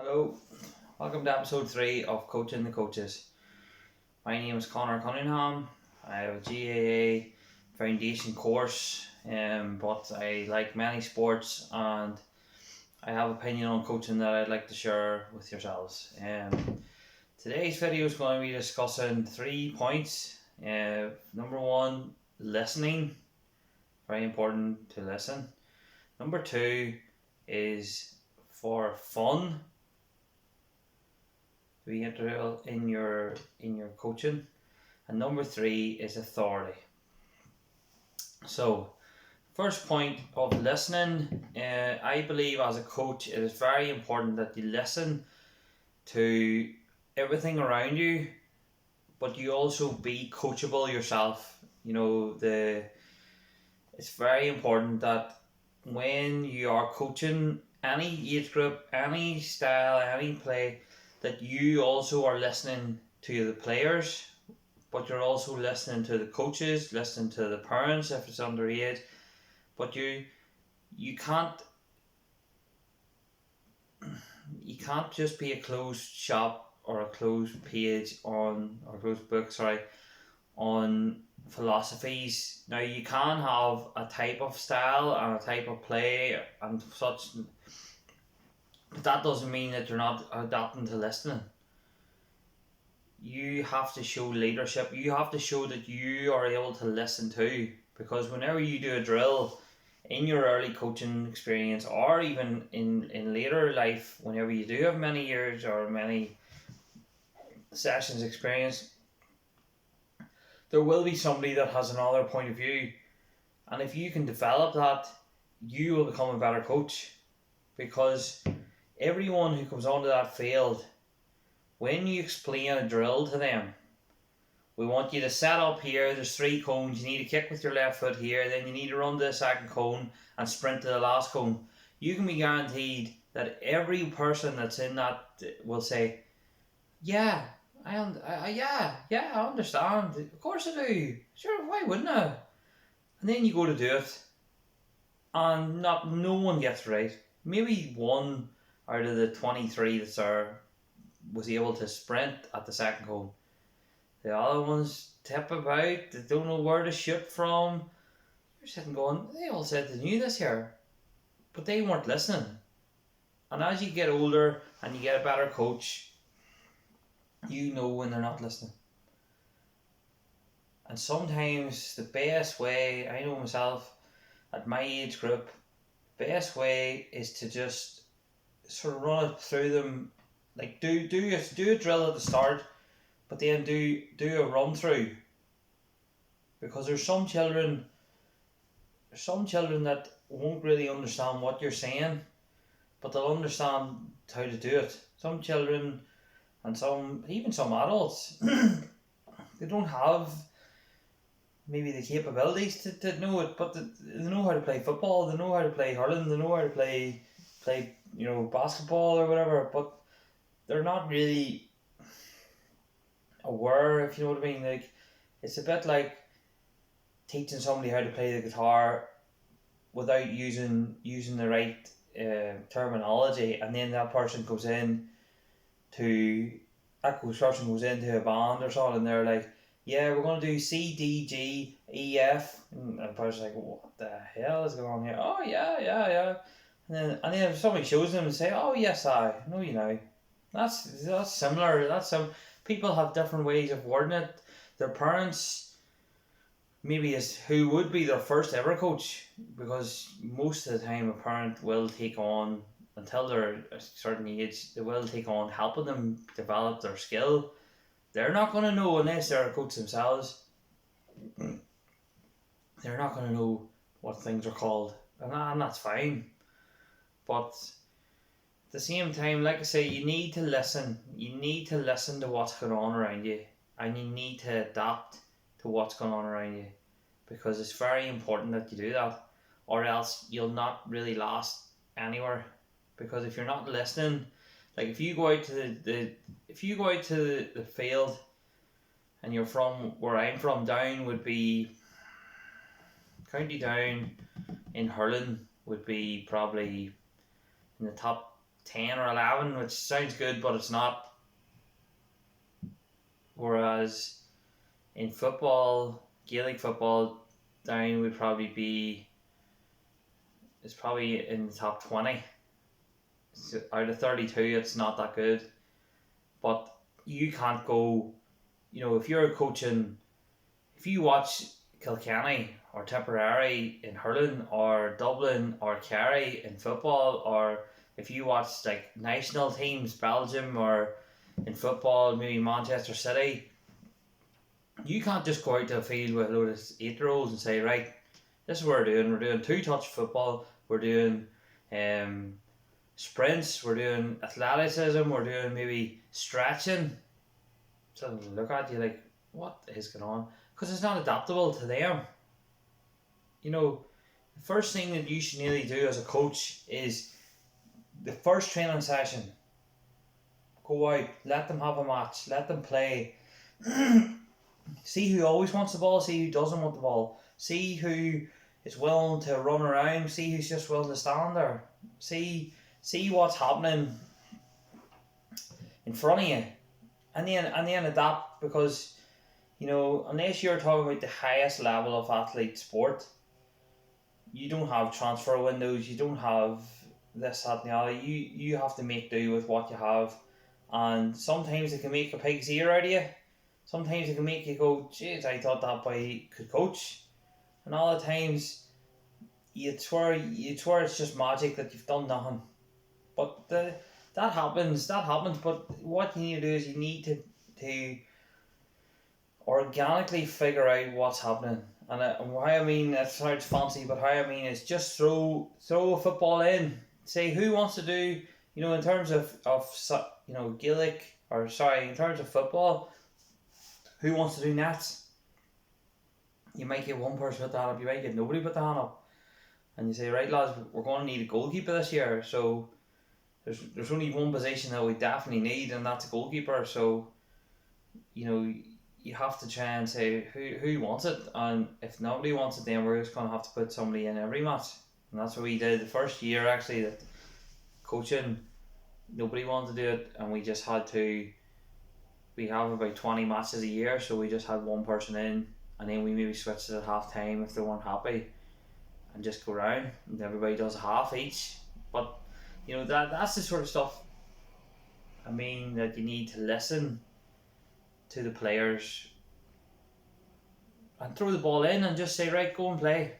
Hello, welcome to episode 3 of Coaching the Coaches. My name is Connor Cunningham. I have a GAA foundation course, but I like many sports and I have opinion on coaching that I'd like to share with yourselves. Today's video is going to be discussing 3 points. Number 1, listening. Very important to listen. Number 2 is for fun. Be integral in your coaching, and number 3 is authority. So, first point of listening, I believe as a coach it is very important that you listen to everything around you, but you also be coachable yourself. It's very important that when you are coaching any age group, any style, any play, that you also are listening to the players, but you're also listening to the coaches, listening to the parents if it's underage. But you can't just be a closed shop or a closed page on or closed book, on philosophies. Now you can have a type of style and a type of play and such, but that doesn't mean that you're not adapting to listening. You have to show leadership. You have to show that you are able to listen too. Because whenever you do a drill in your early coaching experience, or even in later life, whenever you do have many years or many sessions experience, there will be somebody that has another point of view. And if you can develop that, you will become a better coach. Because everyone who comes onto that field, when you explain a drill to them, we want you to set up here, there's 3 cones, you need to kick with your left foot here, then you need to run to the second cone and sprint to the last cone. You can be guaranteed that every person that's in that will say, yeah, I understand, of course I do, sure, why wouldn't I? And then you go to do it, and no one gets it right. Maybe one out of the 23 that's there was able to sprint at the second cone. The other ones tip about, they don't know where to shoot from. You're sitting going, they all said they knew this here, but they weren't listening. And as you get older and you get a better coach, you know when they're not listening. And sometimes the best way, I know myself at my age group, best way is to just sort of run it through them. Like do a drill at the start, but then do a run through. Because there's some children that won't really understand what you're saying, but they'll understand how to do it. Some children and some adults they don't have maybe the capabilities to know it, but they know how to play football, they know how to play hurling, they know how to play basketball or whatever, but they're not really aware, if you know what I mean. Like, it's a bit like teaching somebody how to play the guitar without using the right terminology, and then that person goes into a band or something, and they're like, yeah, we're going to do C, D, G, E, F, and the person's like, what the hell is going on here? Oh yeah. And then if somebody shows them and say, oh yes, I know, you know. That's similar. People have different ways of wording it. Their parents maybe is who would be their first ever coach, because most of the time a parent will take on, until they're a certain age, they will take on helping them develop their skill. They're not going to know unless they're a coach themselves. They're not going to know what things are called, and that's fine. But at the same time, like I say, you need to listen. You need to listen to what's going on around you, and you need to adapt to what's going on around you, because it's very important that you do that, or else you'll not really last anywhere. Because if you're not listening, like if you go out to the field, and you're from where I'm from, Down would be County Down in hurling would be probably in the top 10 or 11, which sounds good, but it's not. Whereas in football, Gaelic football, Down would probably be, it's probably in the top 20. So out of 32, it's not that good. But you can't go, if you're coaching, if you watch Kilkenny or Tipperary in hurling or Dublin or Kerry in football, or if you watch like national teams, Belgium, or in football, maybe Manchester City, you can't just go out to a field with a load of 8-year-olds and say, right, this is what we're doing. We're doing two-touch football. We're doing sprints. We're doing athleticism. We're doing maybe stretching. So they look at you like, what is going on? Because it's not adaptable to them. The first thing that you should nearly do as a coach is the first training session. Go out, let them have a match, let them play. See who always wants the ball, see who doesn't want the ball. See who is willing to run around, see who's just willing to stand there. See what's happening in front of you. And then adapt, because unless you're talking about the highest level of athlete sport, you don't have transfer windows, you don't have this, that and the other. You have to make do with what you have. And sometimes it can make a pig's ear out of you. Sometimes it can make you go, jeez, I thought that boy could coach. And all the times you swear it's just magic that you've done nothing. But that happens. But what you need to do is you need to organically figure out what's happening. And why I mean, that sounds fancy, but how I mean is just throw a football in. Say who wants to do, in terms of Gaelic, or sorry, in terms of football, who wants to do nets? You might get one person put the hand up, you might get nobody put the hand up. And you say, right lads, we're going to need a goalkeeper this year, so there's only one position that we definitely need, and that's a goalkeeper. So, you have to try and say who wants it, and if nobody wants it, then we're just going to have to put somebody in every match. And that's what we did the first year, actually, that coaching, nobody wanted to do it, and we just had to. We have about 20 matches a year, so we just had one person in, and then we maybe switched it at half time if they weren't happy, and just go round, and everybody does a half each. But that's the sort of stuff, I mean, that you need to listen to the players and throw the ball in and just say, right, go and play.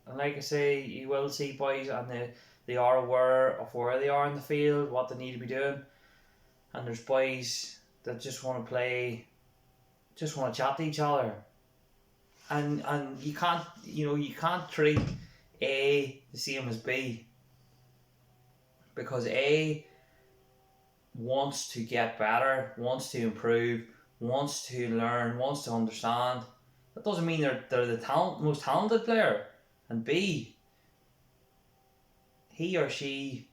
And like I say, you will see boys, and they are aware of where they are in the field, what they need to be doing. And there's boys that just want to play, just want to chat to each other. And you can't treat A the same as B, because A wants to get better, wants to improve, wants to learn, wants to understand. That doesn't mean they're the most talented player. And B, he or she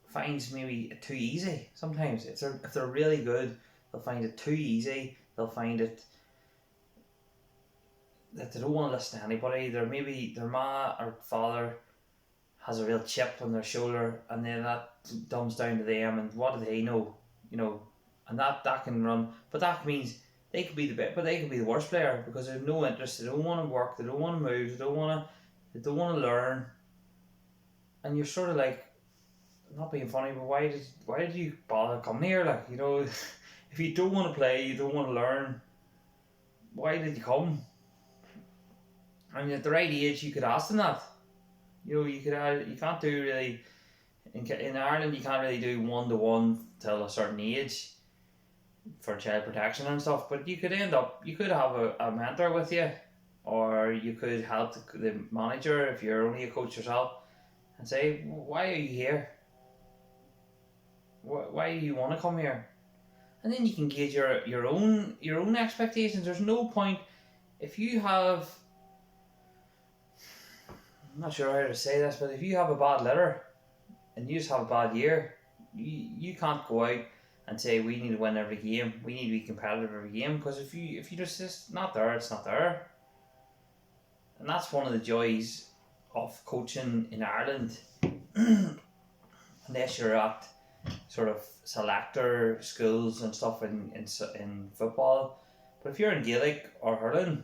finds maybe too easy sometimes. If they're really good, they'll find it too easy. They'll find it that they don't want to listen to anybody. They're maybe their ma or father has a real chip on their shoulder, and then that dumbs down to them, and what do they know? And that can run, but that means they could be the best, but they could be the worst player, because they have no interest. They don't want to work. They don't want to move. They don't want to learn. And you're sort of like, not being funny, but why did you bother coming here? Like, if you don't want to play, you don't want to learn, why did you come? And at the right age, you could ask them that. You can't do really in Ireland. You can't really do 1-to-1 till a certain age for child protection and stuff. But you could have a mentor with you, or you could help the manager if you're only a coach yourself, and say, why are you here? Why do you want to come here? And then you can gauge your own expectations. There's no point if you have, I'm not sure how to say this, but if you have a bad litter and you just have a bad year, you can't go out and say we need to win every game, we need to be competitive every game, because if you just not there, it's not there. And that's one of the joys of coaching in Ireland. And unless you're at sort of selector schools and stuff in football. But if you're in Gaelic or hurling,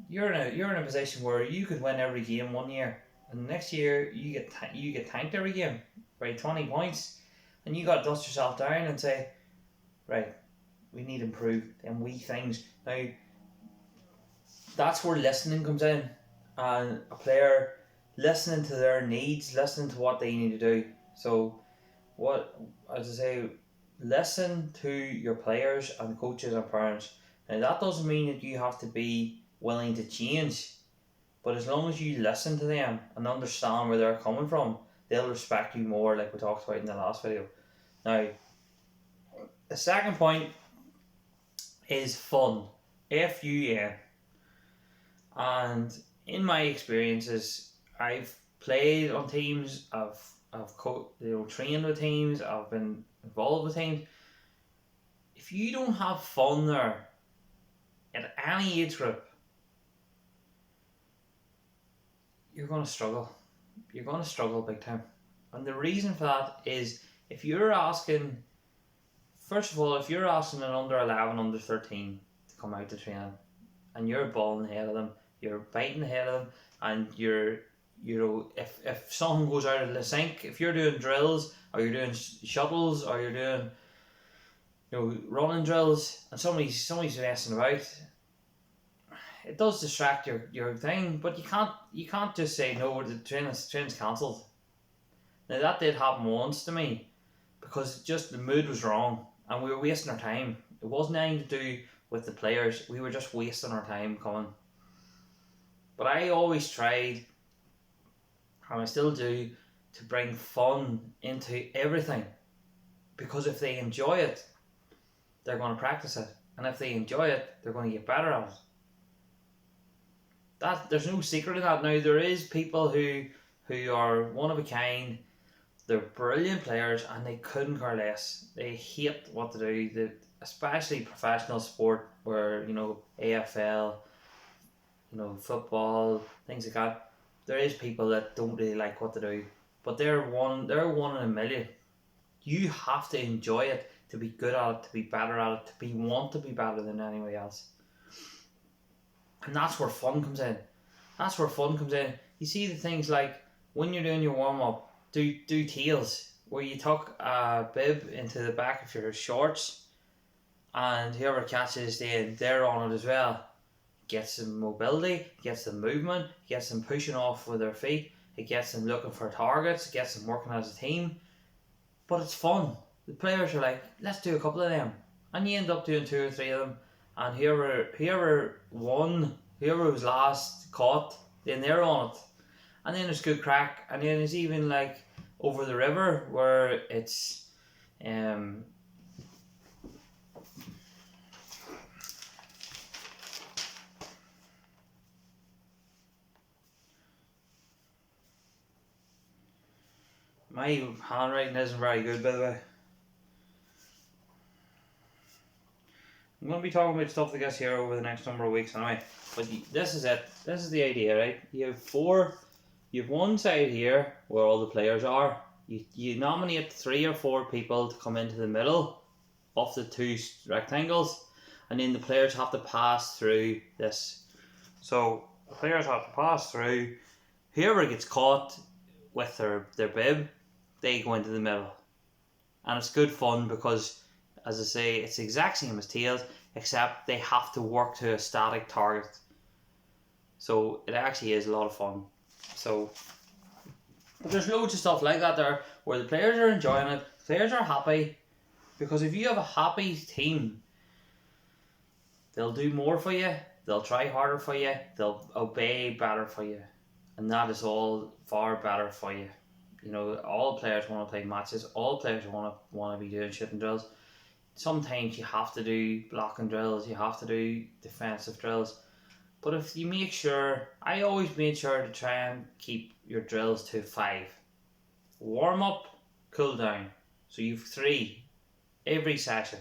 you're in a position where you could win every game one year, and the next year you get tanked every game by 20 points, and you got to dust yourself down and say, right, we need to improve them wee things. Now, that's where listening comes in, and a player listening to their needs, listening to what they need to do. So, as I say, listen to your players and coaches and parents. Now, that doesn't mean that you have to be willing to change, but as long as you listen to them and understand where they're coming from, they'll respect you more, like we talked about in the last video. Now, the second point is fun. F-U-N. And in my experiences, I've played on teams, I've trained with teams, I've been involved with teams. If you don't have fun there at any age group, you're going to struggle. You're going to struggle big time. And the reason for that is if you're asking, first of all, if you're asking an under 11, under 13 to come out to training, and you're balling ahead of them, you're biting ahead of them, and if someone goes out of the sink, if you're doing drills, or you're doing shuttles, or you're doing running drills, and somebody's messing about, it does distract your thing, but you can't just say no, the training's cancelled. Now that did happen once to me, because just the mood was wrong and we were wasting our time. It wasn't anything to do with the players, we were just wasting our time coming. But I always tried, and I still do, to bring fun into everything, because if they enjoy it, they're going to practice it, and if they enjoy it, they're going to get better at it. There's no secret in that. Now, there is people who are one of a kind, they're brilliant players and they couldn't care less. They hate what to do, especially professional sport where, AFL, football, things like that. There is people that don't really like what to do, but they're one in a million. You have to enjoy it to be good at it, to be better at it, to want to be better than anybody else. And that's where fun comes in. You see the things like when you're doing your warm up, do tails where you tuck a bib into the back of your shorts, and whoever catches they're on it as well. Gets them mobility, gets them movement, gets them pushing off with their feet, it gets them looking for targets, it gets them working as a team. But it's fun. The players are like, let's do a couple of them, and you end up doing 2 or 3 of them, and whoever was last caught, then they're on it. And then there's good crack, and then there's even like over the river where it's my handwriting isn't very good, by the way. I'm going to be talking about stuff like this here over the next number of weeks anyway. But this is it. This is the idea, right? You have one side here where all the players are. You nominate 3 or 4 people to come into the middle of the 2 rectangles, and then the players have to pass through this. So the players have to pass through. Whoever gets caught with their bib, they go into the middle. And it's good fun because, as I say, it's the exact same as tails, except they have to work to a static target. So it actually is a lot of fun. But there's loads of stuff like that there where the players are enjoying it, players are happy, because if you have a happy team, they'll do more for you, they'll try harder for you, they'll obey better for you, and that is all far better for you. All players want to play matches, all players want to be doing shooting drills. Sometimes you have to do blocking drills, you have to do defensive drills. But if you make sure, I always made sure to try and keep your drills to 5. Warm up, cool down. So you've 3 every session.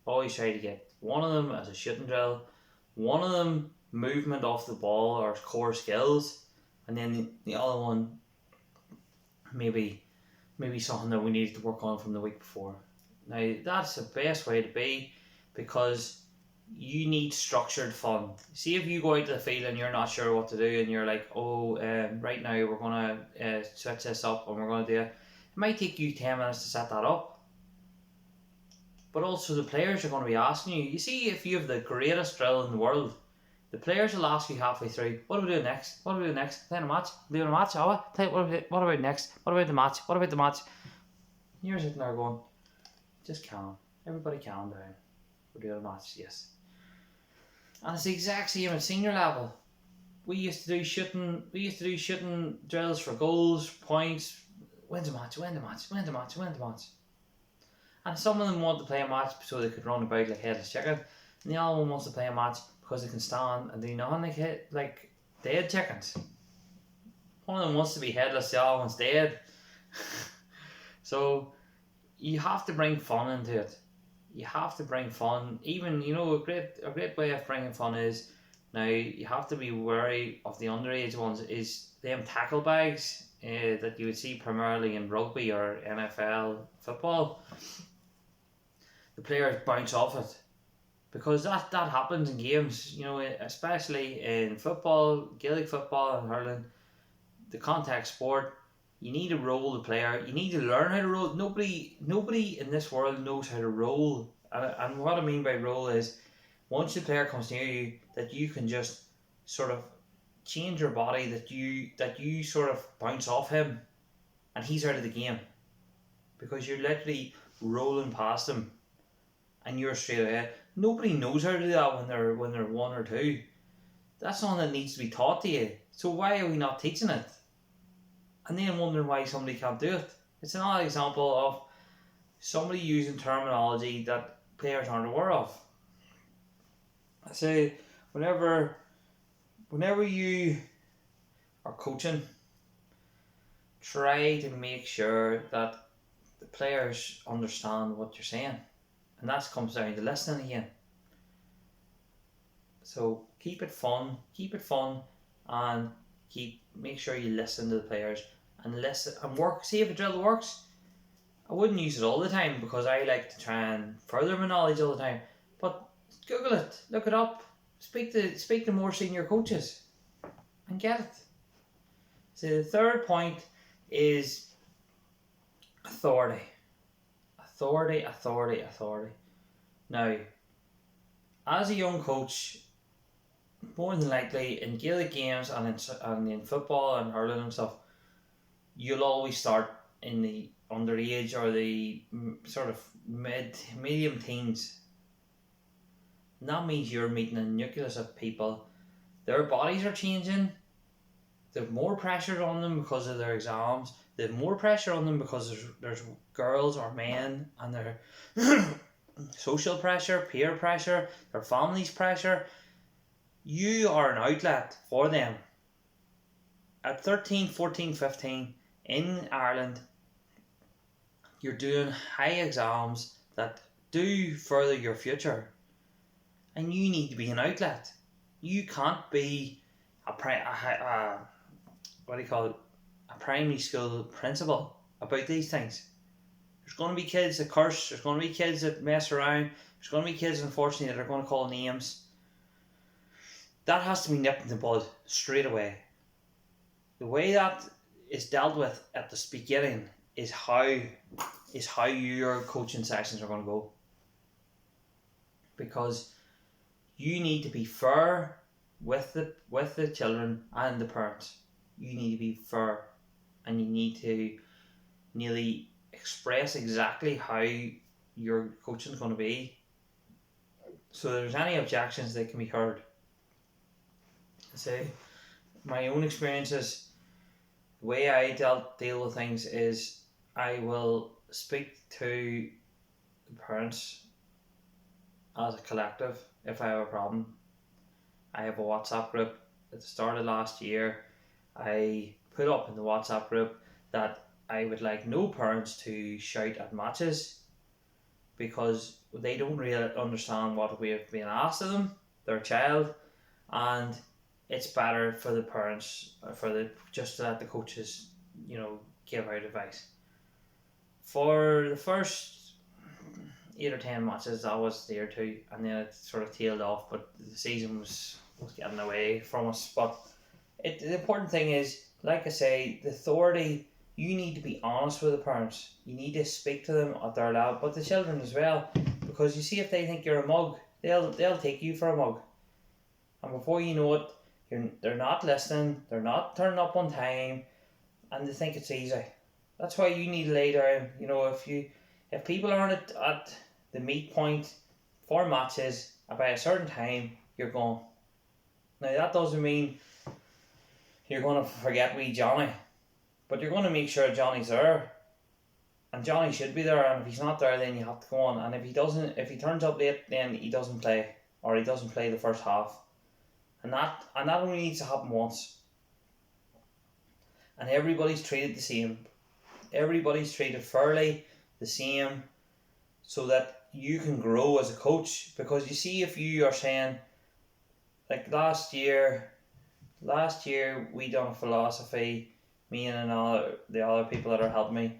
Always try to get one of them as a shooting drill, one of them movement off the ball or core skills, and then the other one maybe something that we needed to work on from the week before. Now that's the best way to be, because you need structured fun. See, if you go out to the field and you're not sure what to do, and you're like, oh, right now we're gonna switch this up and we're gonna do it. It might take you 10 minutes to set that up, but also the players are going to be asking you. You see, if you have the greatest drill in the world, the players will ask you halfway through, what are we doing next? What are we doing next? Playing a match? Doing a match? Oh, what about next? What about the match? What about the match? And you're sitting there going, just calm. Everybody calm down. We're doing a match, yes. And it's the exact same at senior level. We used to do shooting drills for goals, points, win the match. And some of them want to play a match so they could run about like headless chicken. And the other one wants to play a match because they can stand and do nothing like dead chickens. One of them wants to be headless, the other one's dead. So you have to bring fun into it. You have to bring fun. Even, a great way of bringing fun is, now you have to be wary of the underage ones, is them tackle bags that you would see primarily in rugby or NFL football. The players bounce off it, because that happens in games, especially in football, Gaelic football and hurling, the contact sport. You need to roll the player. You need to learn how to roll. Nobody in this world knows how to roll. And what I mean by roll is, once the player comes near you, that you can just sort of change your body, that you sort of bounce off him, and he's out of the game, because you're literally rolling past him, and you're straight ahead. Nobody knows how to do that when they're one or two. That's something that needs to be taught to you. So why are we not teaching it? And then wondering why somebody can't do it. It's another example of somebody using terminology that players aren't aware of. I say, whenever you are coaching, try to make sure that the players understand what you're saying. And that comes down to listening again. So keep it fun, and make sure you listen to the players and listen and work. See if a drill works. I wouldn't use it all the time, because I like to try and further my knowledge all the time. But Google it, look it up, speak to more senior coaches, and get it. So the third point is authority. Authority. Now, as a young coach, more than likely in Gaelic games and in football and hurling and stuff, you'll always start in the underage or the sort of medium teens. And that means you're meeting a nucleus of people. Their bodies are changing. There's more pressure on them because of their exams. There's more pressure on them because there's girls or men, and their social pressure, peer pressure, their family's pressure. You are an outlet for them. At 13, 14, 15 in Ireland, you're doing high exams that do further your future, and you need to be an outlet. You can't be a primary school principal about these things. There's going to be kids that curse. There's going to be kids that mess around. There's going to be kids, unfortunately, that are going to call names. That has to be nipped in the bud straight away. The way that is dealt with at the beginning is how your coaching sessions are going to go. Because you need to be fair with the children and the parents. You need to be fair, and you need to nearly express exactly how your coaching is going to be, so if there's any objections, they can be heard. I say, my own experiences, the way I deal with things is, I will speak to the parents as a collective if I have a problem. I have a WhatsApp group. At the start of last year, I put up in the WhatsApp group that I would like no parents to shout at matches, because they don't really understand what we have been asked of them, their child, and it's better for the parents, just to let the coaches, give out advice. For the first 8 or 10 matches, I was there too, and then it sort of tailed off. But the season was getting away from us. But the important thing is, like I say, the authority. You need to be honest with the parents. You need to speak to them at their level, but the children as well, because you see, if they think you're a mug, they'll take you for a mug, and before you know it, they're not listening. They're not turning up on time, and they think it's easy. That's why you need to lay down. You know, if people aren't at the meet point for matches by a certain time, you're gone. Now that doesn't mean you're going to forget wee Johnny, but you're going to make sure Johnny's there, and Johnny should be there. And if he's not there, then you have to go on. And if he turns up late, then he doesn't play, or he doesn't play the first half, and that only needs to happen once. And everybody's treated the same. Everybody's treated fairly, the same, so that you can grow as a coach. Because you see, if you are saying, like last year we done a philosophy, me and the other people that are helping me,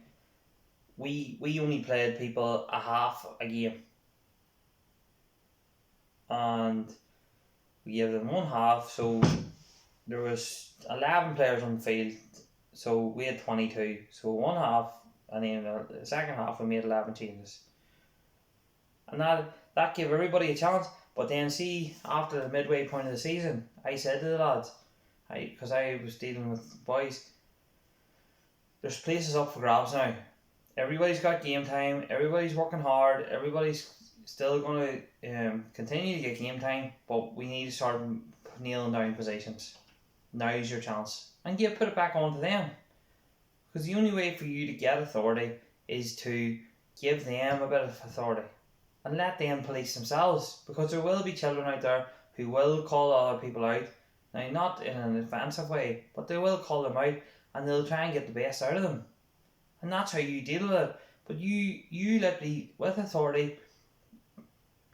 we only played people a half a game, and we gave them one half. So there was 11 players on the field, so we had 22. So one half, and then the second half we made 11 changes, and that gave everybody a chance. But then see, after the midway point of the season, I said to the lads, because I was dealing with boys, there's places up for grabs now. Everybody's got game time. Everybody's working hard. Everybody's still going to continue to get game time, but we need to start nailing down positions. Now's your chance, and you put it back onto them, because the only way for you to get authority is to give them a bit of authority and let them police themselves, because there will be children out there who will call other people out. Now, not in an offensive way, but they will call them out, and they'll try and get the best out of them. And that's how you deal with it. But you literally, with authority,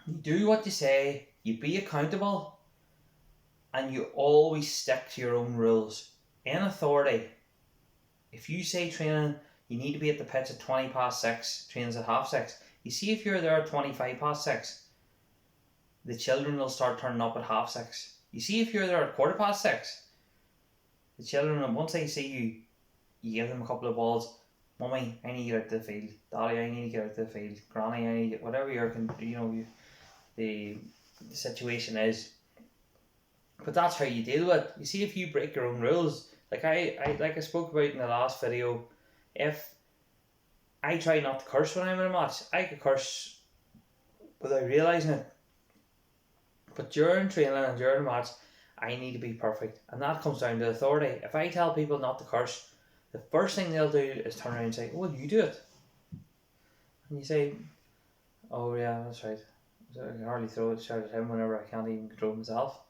you do what you say, you be accountable, and you always stick to your own rules. In authority, if you say training, you need to be at the pitch at 20 past 6, trains at half 6. You see, if you're there at 25 past 6, the children will start turning up at half 6. You see, if you're there at quarter past 6, the children, once they see you, you give them a couple of balls. Mummy, I need to get out to the field. Daddy, I need to get out to the field. Granny, I need to get, whatever the situation is. But that's how you deal with it. You see, if you break your own rules, like I spoke about in the last video, if I try not to curse when I'm in a match, I could curse without realising it. But during training and during a match, I need to be perfect. And that comes down to authority. If I tell people not to curse, the first thing they'll do is turn around and say, well, you do it. And you say, oh yeah, that's right. I can hardly throw it, shout at him whenever I can't even control myself.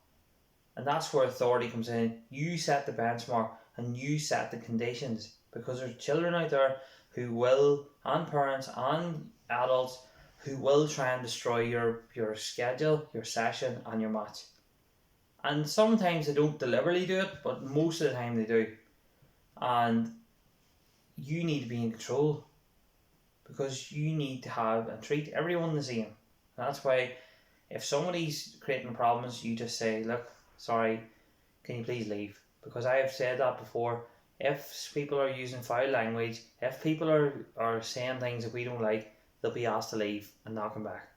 And that's where authority comes in. You set the benchmark and you set the conditions, because there's children out there who will, and parents and adults, who will try and destroy your schedule, your session and your match. And sometimes they don't deliberately do it, but most of the time they do. And you need to be in control, because you need to have and treat everyone the same. And that's why if somebody's creating problems, you just say, look, sorry, can you please leave? Because I have said that before. If people are using foul language, if people are saying things that we don't like, they'll be asked to leave and not come back.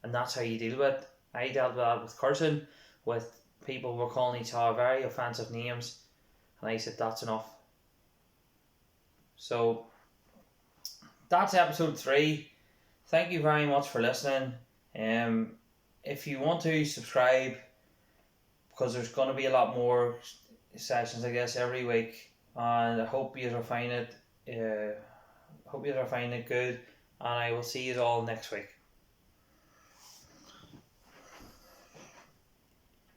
And that's how you deal with it. I dealt with that with cursing, with people were calling each other very offensive names, and I said that's enough. So that's episode 3. Thank you very much for listening. If you want to subscribe, because there's going to be a lot more sessions, I guess, every week, and I hope you are finding it good, and I will see you all next week.